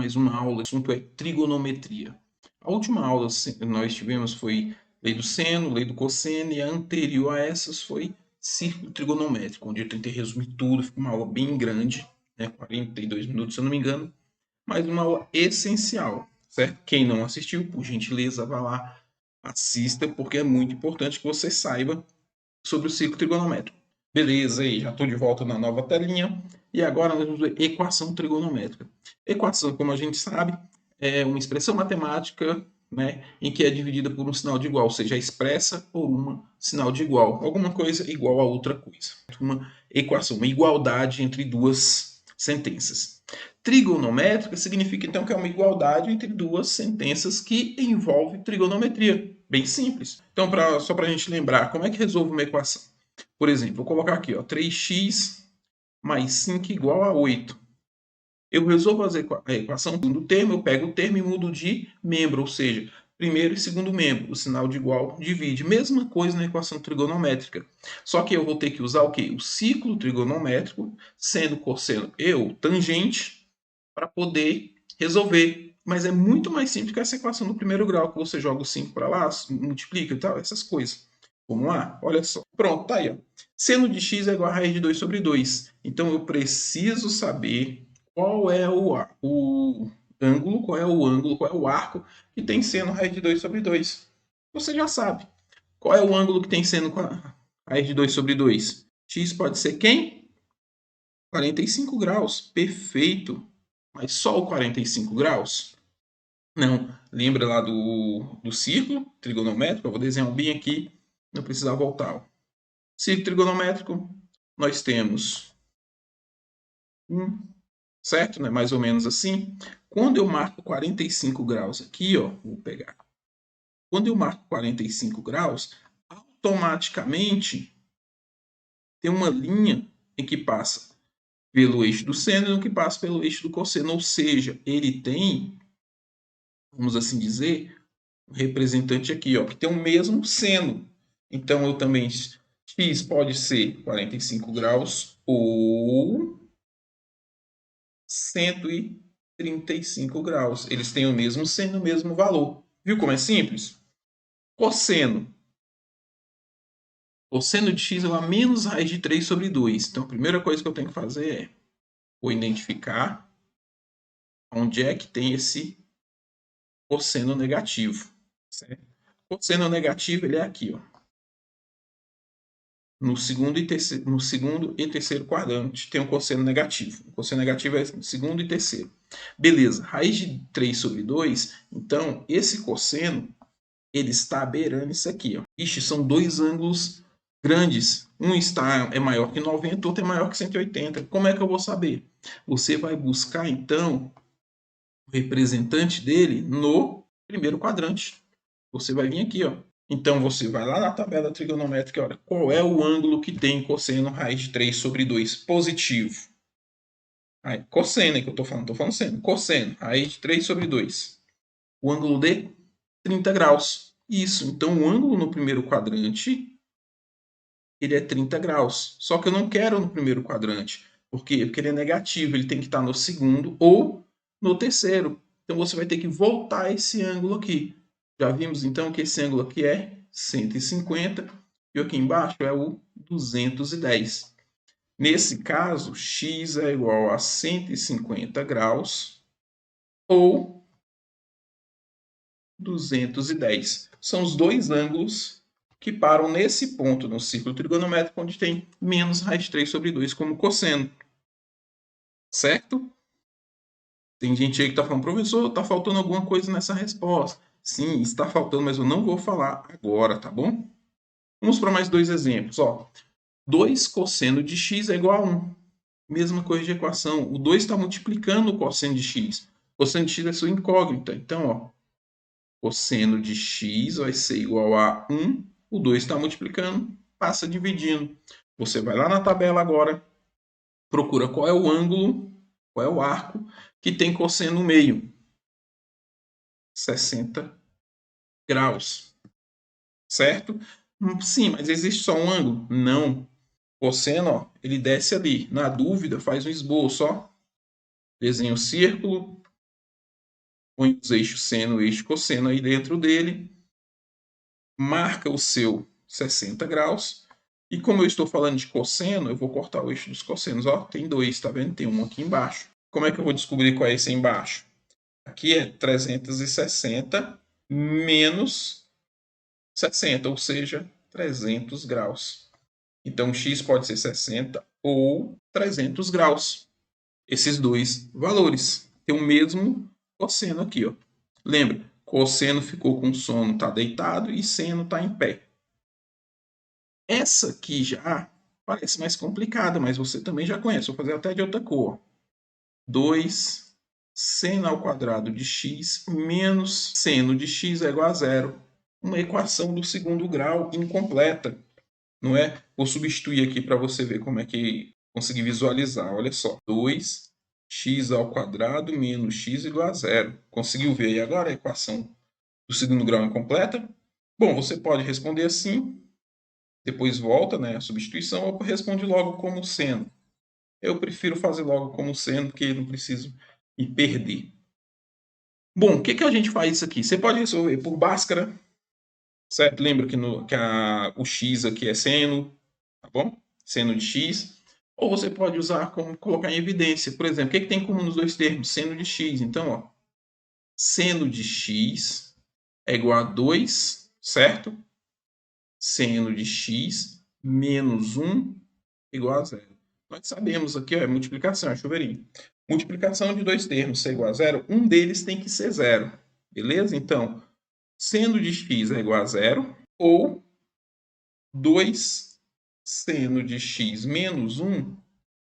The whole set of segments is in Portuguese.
mais uma aula. O assunto é trigonometria. A última aula nós tivemos foi lei do seno, lei do cosseno, e a anterior a essas foi círculo trigonométrico, onde eu tentei resumir tudo. Ficou uma aula bem grande, né? 42 minutos, se eu não me engano, mas uma aula essencial, certo? Quem não assistiu, por gentileza, vá lá, assista, porque é muito importante que você saiba sobre o círculo trigonométrico. Beleza, aí já estou de volta na nova telinha. E agora nós vamos ver equação trigonométrica. Equação, como a gente sabe, é uma expressão matemática, né, em que é dividida por um sinal de igual, ou seja, é expressa por um sinal de igual. Alguma coisa igual a outra coisa. Uma equação, uma igualdade entre duas sentenças. Trigonométrica significa então que é uma igualdade entre duas sentenças que envolve trigonometria. Bem simples. Então, só para a gente lembrar, como é que resolve uma equação? Por exemplo, vou colocar aqui, ó, 3x mais 5 igual a 8. Eu resolvo a equação do termo, eu pego o termo e mudo de membro, ou seja, primeiro e segundo membro. O sinal de igual divide. Mesma coisa na equação trigonométrica. Só que eu vou ter que usar o quê? O ciclo trigonométrico, sendo cosseno e ou tangente, para poder resolver. Mas é muito mais simples que essa equação do primeiro grau, que você joga o 5 para lá, multiplica e tal, essas coisas. Vamos lá? Olha só. Pronto, tá aí. Ó. Seno de x é igual a raiz de 2 sobre 2. Então, eu preciso saber qual é o ângulo, qual é o arco que tem seno raiz de 2 sobre 2. Você já sabe. Qual é o ângulo que tem seno com a raiz de 2 sobre 2? X pode ser quem? 45 graus. Perfeito. Mas só o 45 graus? Não. Lembra lá do círculo trigonométrico? Eu vou desenhar um bem aqui. Não precisa voltar. Ó. Círculo trigonométrico, nós temos certo? Né? Mais ou menos assim. Quando eu marco 45 graus aqui, ó, vou pegar. Quando eu marco 45 graus, automaticamente tem uma linha em que passa pelo eixo do seno e no que passa pelo eixo do cosseno. Ou seja, ele tem, vamos assim dizer, um representante aqui, ó, que tem o mesmo seno. Então, eu também, x pode ser 45 graus ou 135 graus. Eles têm o mesmo seno, o mesmo valor. Viu como é simples? Cosseno. Cosseno de x é a menos raiz de 3 sobre 2. Então, a primeira coisa que eu tenho que fazer é vou identificar onde é que tem esse cosseno negativo. Certo? O cosseno negativo ele é aqui, ó. No segundo e terceiro quadrante tem um cosseno negativo. O cosseno negativo é no segundo e terceiro. Beleza, raiz de 3 sobre 2, então esse cosseno ele está beirando isso aqui. Ó. Ixi, são dois ângulos grandes. Um é maior que 90, outro é maior que 180. Como é que eu vou saber? Você vai buscar, então, o representante dele no primeiro quadrante. Você vai vir aqui, ó. Então, você vai lá na tabela trigonométrica, olha, qual é o ângulo que tem cosseno raiz de 3 sobre 2 positivo? Aí, cosseno, é que eu estou falando seno. Cosseno, raiz de 3 sobre 2. O ângulo de 30 graus. Isso, então o ângulo no primeiro quadrante ele é 30 graus. Só que eu não quero no primeiro quadrante. Por quê? Porque ele é negativo, ele tem que estar no segundo ou no terceiro. Então você vai ter que voltar esse ângulo aqui. Já vimos então que esse ângulo aqui é 150 e aqui embaixo é o 210. Nesse caso, x é igual a 150 graus ou 210. São os dois ângulos que param nesse ponto no círculo trigonométrico onde tem menos raiz de 3 sobre 2 como cosseno. Certo? Tem gente aí que está falando, professor, está faltando alguma coisa nessa resposta. Sim, está faltando, mas eu não vou falar agora, tá bom? Vamos para mais dois exemplos. Ó. 2 cosseno de x é igual a 1. Mesma coisa de equação. O 2 está multiplicando o cosseno de x. O cosseno de x é sua incógnita. Então, ó, cosseno de x vai ser igual a 1. O 2 está multiplicando, passa dividindo. Você vai lá na tabela agora, procura qual é o ângulo, qual é o arco que tem cosseno no meio. 60 graus. Certo? Sim, mas existe só um ângulo? Não. Cosseno, ó, ele desce ali. Na dúvida, faz um esboço. Ó. Desenha o círculo, põe os eixos seno e eixo cosseno aí dentro dele, marca o seu 60 graus, e como eu estou falando de cosseno, eu vou cortar o eixo dos cossenos. Ó, tem dois, tá vendo? Tem um aqui embaixo. Como é que eu vou descobrir qual é esse embaixo? Aqui é 360 menos 60, ou seja, 300 graus. Então, x pode ser 60 ou 300 graus. Esses dois valores. Tem o mesmo cosseno aqui, ó. Lembra, cosseno ficou com sono, está deitado, e seno está em pé. Essa aqui já parece mais complicada, mas você também já conhece. Vou fazer até de outra cor. 2 seno ao quadrado de x menos seno de x é igual a zero. Uma equação do segundo grau incompleta, não é? Vou substituir aqui para você ver como é que conseguir visualizar. Olha só, 2x ao quadrado menos x igual a zero. Conseguiu ver aí agora a equação do segundo grau incompleta? Bom, você pode responder assim, depois volta, né, a substituição, ou responde logo como seno. Eu prefiro fazer logo como seno, porque não preciso me perder. Bom, o que a gente faz isso aqui? Você pode resolver por Bhaskara, certo? Lembra que, o x aqui é seno, tá bom? Seno de x. Ou você pode usar como colocar em evidência. Por exemplo, o que tem comum nos dois termos? Seno de x. Então, ó, seno de x é igual a 2, certo? Seno de x menos 1 igual a zero. Nós sabemos aqui, ó, é multiplicação, é chuveirinho. Multiplicação de dois termos ser igual a zero, um deles tem que ser zero. Beleza? Então, seno de x é igual a zero, ou 2 seno de x menos 1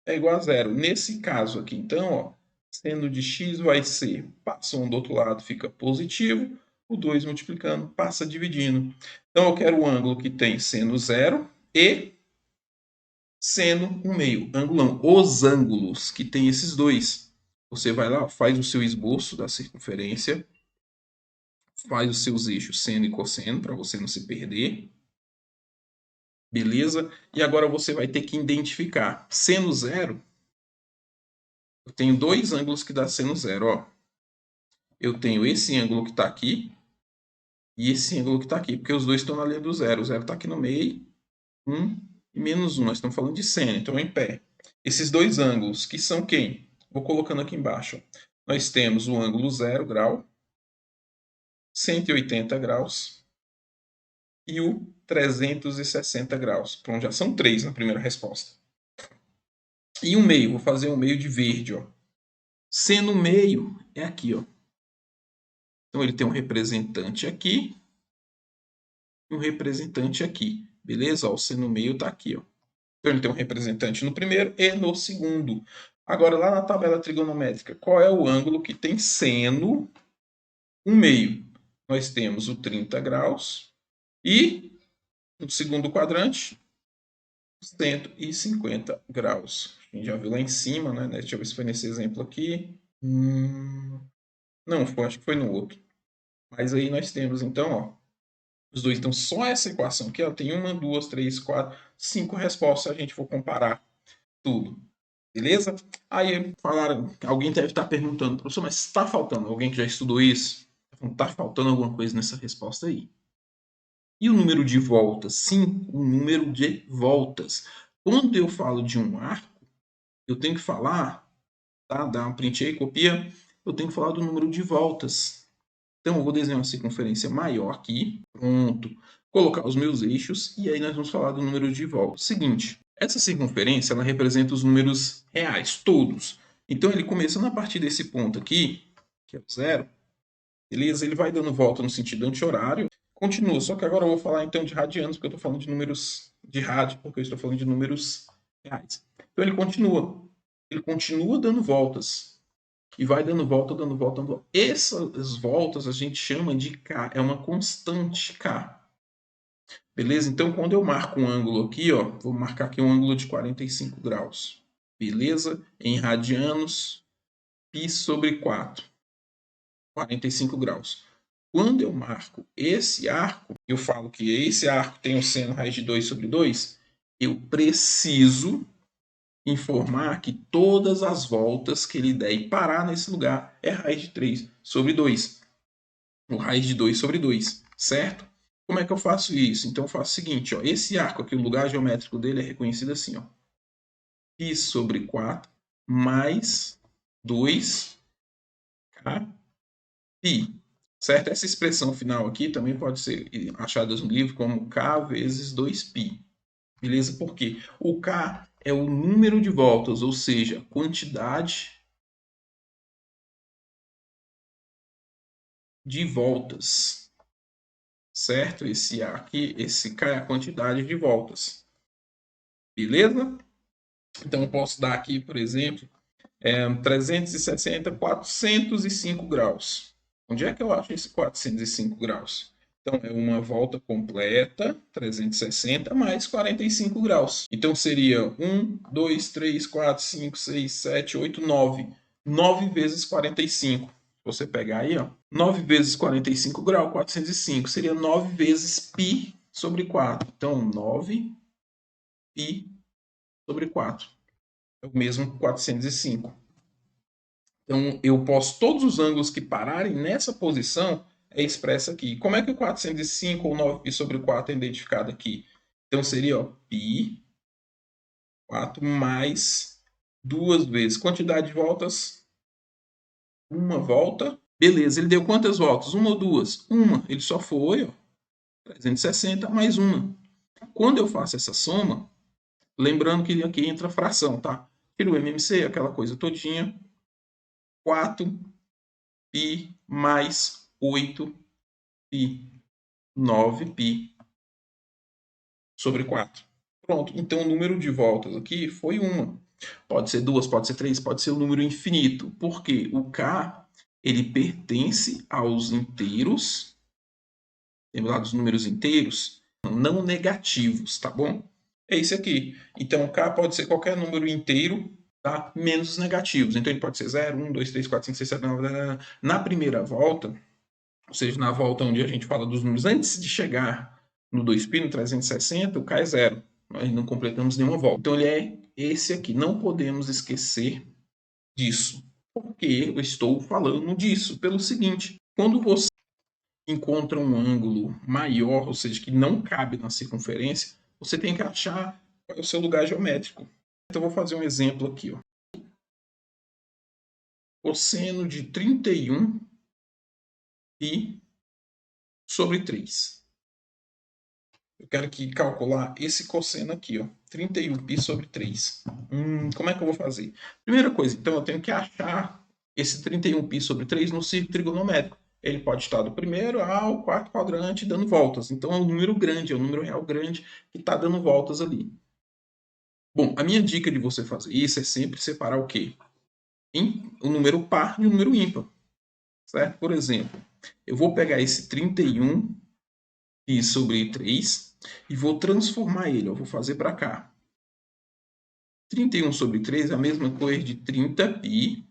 é igual a zero. Nesse caso aqui, então, ó, seno de x vai ser, passa um do outro lado, fica positivo, o 2 multiplicando, passa dividindo. Então, eu quero um ângulo que tem seno zero e seno 1/2. Ângulo não, os ângulos que tem esses dois. Você vai lá, faz o seu esboço da circunferência, faz os seus eixos seno e cosseno, para você não se perder. Beleza? E agora você vai ter que identificar. Seno zero, eu tenho dois ângulos que dá seno zero. Ó. Eu tenho esse ângulo que está aqui e esse ângulo que está aqui, porque os dois estão na linha do zero. O zero está aqui no meio, 1 e menos 1. Nós estamos falando de seno, então em pé. Esses dois ângulos, que são quem? Vou colocando aqui embaixo. Nós temos o ângulo 0 grau, 180 graus e o 360 graus. Pronto, já são três na primeira resposta. E o meio, vou fazer um meio de verde. Ó. Seno meio é aqui. Ó. Então ele tem um representante aqui e um representante aqui. Beleza? Ó, o seno meio está aqui. Ó. Então ele tem um representante no primeiro e no segundo. Agora, lá na tabela trigonométrica, qual é o ângulo que tem seno 1/2? Nós temos o 30 graus e, no segundo quadrante, 150 graus. A gente já viu lá em cima, né? Deixa eu ver se foi nesse exemplo aqui. Não, foi, acho que foi no outro. Mas aí nós temos, então, ó, os dois. Então, só essa equação aqui, ó, tem 1, 2, 3, 4, 5 respostas se a gente for comparar tudo. Beleza? Aí falaram, alguém deve estar perguntando, professor, mas está faltando alguém que já estudou isso? Está faltando alguma coisa nessa resposta aí. E o número de voltas? Sim, o número de voltas. Quando eu falo de um arco, eu tenho que falar, tá? Dá um print aí, copia. Eu tenho que falar do número de voltas. Então, eu vou desenhar uma circunferência maior aqui. Pronto. Colocar os meus eixos e aí nós vamos falar do número de voltas. Seguinte, essa circunferência ela representa os números reais, todos. Então, ele começando a partir desse ponto aqui, que é o zero, beleza? Ele vai dando volta no sentido anti-horário. Continua, só que agora eu vou falar então de radianos, porque eu estou falando de números de rádio, porque eu estou falando de números reais. Então, ele continua dando voltas. E vai dando volta, dando volta, dando volta. Essas voltas a gente chama de K, é uma constante K. Beleza? Então, quando eu marco um ângulo aqui, ó, vou marcar aqui um ângulo de 45 graus. Beleza? Em radianos, π sobre 4. 45 graus. Quando eu marco esse arco, eu falo que esse arco tem o seno raiz de 2 sobre 2, eu preciso informar que todas as voltas que ele der e parar nesse lugar é raiz de 3 sobre 2. Ou raiz de 2 sobre 2, certo? Como é que eu faço isso? Então eu faço o seguinte, ó, esse arco aqui, o lugar geométrico dele é reconhecido assim, ó, π sobre 4 mais 2k π, certo? Essa expressão final aqui também pode ser achada no livro como k vezes 2π, beleza? Porque o k é o número de voltas, ou seja, quantidade de voltas, certo? Esse A aqui, esse K é a quantidade de voltas, beleza? Então eu posso dar aqui, por exemplo, 360, 405 graus. Onde é que eu acho esse 405 graus? Então é uma volta completa, 360 mais 45 graus. Então seria 1, 2, 3, 4, 5, 6, 7, 8, 9. 9 vezes 45. Você pegar aí, ó, 9 vezes 45 graus, 405. Seria 9 vezes π sobre 4. Então 9 π sobre 4. É o mesmo que 405. Então, eu posso, todos os ângulos que pararem nessa posição é expresso aqui. Como é que o 405 ou 9π sobre 4 é identificado aqui? Então, seria ó, π, 4 mais 2 vezes. Quantidade de voltas? Uma volta. Beleza, ele deu quantas voltas? Uma ou duas? Uma. Ele só foi ó, 360 mais uma. Quando eu faço essa soma, lembrando que aqui entra a fração, tá? Tira o MMC, aquela coisa todinha. 4π mais 8π, 9π sobre 4. Pronto, então o número de voltas aqui foi uma. Pode ser duas, pode ser três, pode ser um número infinito. Porque o K, ele pertence aos inteiros, lembra lá dos números inteiros, não negativos, tá bom? É esse aqui. Então o K pode ser qualquer número inteiro, tá? Menos os negativos. Então ele pode ser 0, 1, 2, 3, 4, 5, 6, 7, 9... Na primeira volta, ou seja, na volta onde a gente fala dos números antes de chegar no 2π, no 360, o K é 0. Nós não completamos nenhuma volta. Então ele é esse aqui. Não podemos esquecer disso. Por que eu estou falando disso? Pelo seguinte, quando você encontra um ângulo maior, ou seja, que não cabe na circunferência, você tem que achar qual é o seu lugar geométrico. Então eu vou fazer um exemplo aqui. Ó. Cosseno de 31 π sobre 3. Eu quero aqui calcular esse cosseno aqui, ó, 31π sobre 3. Como é que eu vou fazer? Primeira coisa, então eu tenho que achar esse 31π sobre 3 no círculo trigonométrico. Ele pode estar do primeiro ao quarto quadrante dando voltas. Então é um número grande, é um número real grande que está dando voltas ali. Bom, a minha dica de você fazer isso é sempre separar o quê? O número par e o número ímpar. Certo? Por exemplo, eu vou pegar esse 31π sobre 3 e vou transformar ele. Eu vou fazer para cá. 31 sobre 3 é a mesma coisa de 30π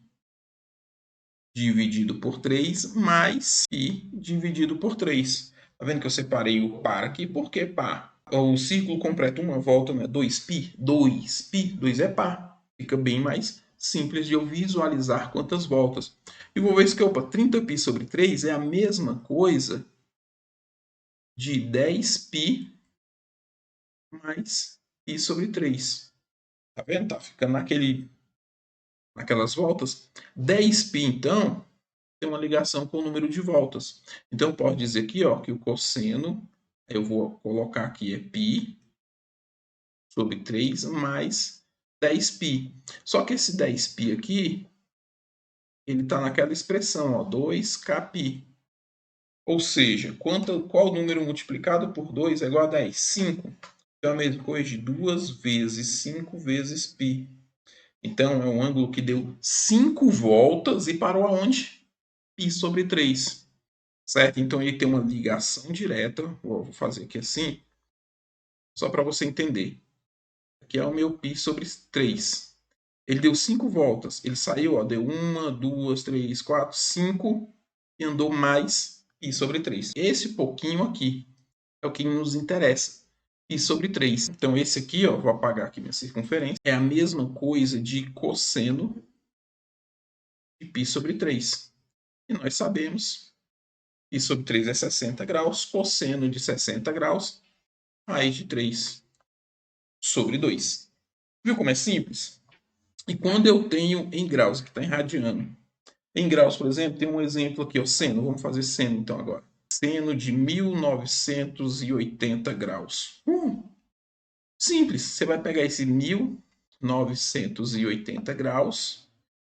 dividido por 3 mais π dividido por 3. Tá vendo que eu separei o par aqui? Por que par? O círculo completa uma volta, não é 2π? 2π, 2 é par. Fica bem mais simples de eu visualizar quantas voltas. E vou ver se que, opa, 30π sobre 3 é a mesma coisa de 10π mais π sobre 3. Tá vendo? Tá ficando naquelas voltas. 10π, então, tem uma ligação com o número de voltas. Então, pode dizer aqui ó, que o cosseno, eu vou colocar aqui, é π sobre 3 mais 10π. Só que esse 10π aqui, ele está naquela expressão, ó, 2kπ. Ou seja, qual número multiplicado por 2 é igual a 10? 5. Então, é a mesma coisa de 2 vezes 5 vezes π. Então, é um ângulo que deu 5 voltas e parou aonde? Π sobre 3. Certo? Então, ele tem uma ligação direta. Vou fazer aqui assim, só para você entender. Aqui é o meu π sobre 3. Ele deu 5 voltas. Ele saiu, ó, deu 1, 2, 3, 4, 5 e andou mais π sobre 3. Esse pouquinho aqui é o que nos interessa. π sobre 3. Então, esse aqui, ó, vou apagar aqui minha circunferência, é a mesma coisa de cosseno de π sobre 3. E nós sabemos que π sobre 3 é 60 graus, cosseno de 60 graus, raiz de 3 sobre 2. Viu como é simples? E quando eu tenho em graus, que está em radiano. Em graus, por exemplo, tem um exemplo aqui, o seno. Vamos fazer seno então agora. Seno de 1980 graus. Simples. Você vai pegar esse 1980 graus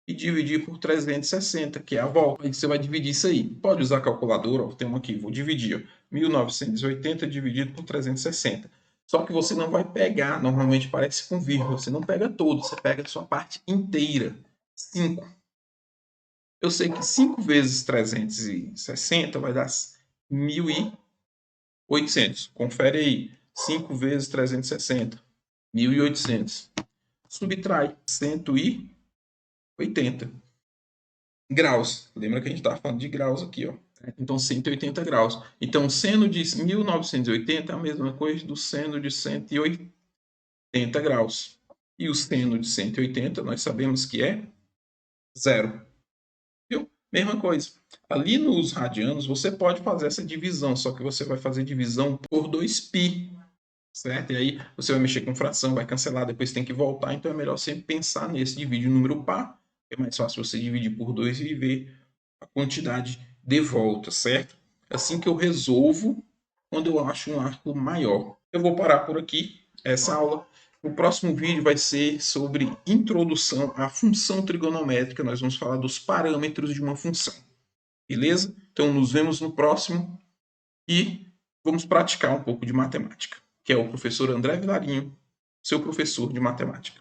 e dividir por 360, que é a volta. Aí você vai dividir isso aí. Pode usar a calculadora, ó, tem uma aqui, vou dividir. Ó, 1980 dividido por 360. Só que você não vai pegar, normalmente parece com vírgula, você não pega todo, você pega a sua parte inteira. 5. Eu sei que 5 vezes 360 vai dar 1.800. Confere aí. 5 vezes 360, 1.800. Subtrai 180 graus. Lembra que a gente estava falando de graus aqui, ó. Então, 180 graus. Então, o seno de 1980 é a mesma coisa do seno de 180 graus. E o seno de 180, nós sabemos que é zero. Viu? Mesma coisa. Ali nos radianos, você pode fazer essa divisão, só que você vai fazer divisão por 2π, certo? E aí você vai mexer com fração, vai cancelar, depois tem que voltar, então é melhor sempre pensar nesse, divide o número par, é mais fácil você dividir por 2 e ver a quantidade de volta, certo? Assim que eu resolvo quando eu acho um arco maior. Eu vou parar por aqui essa aula. O próximo vídeo vai ser sobre introdução à função trigonométrica. Nós vamos falar dos parâmetros de uma função. Beleza? Então, nos vemos no próximo e vamos praticar um pouco de matemática, que é o professor André Vilarinho, seu professor de matemática.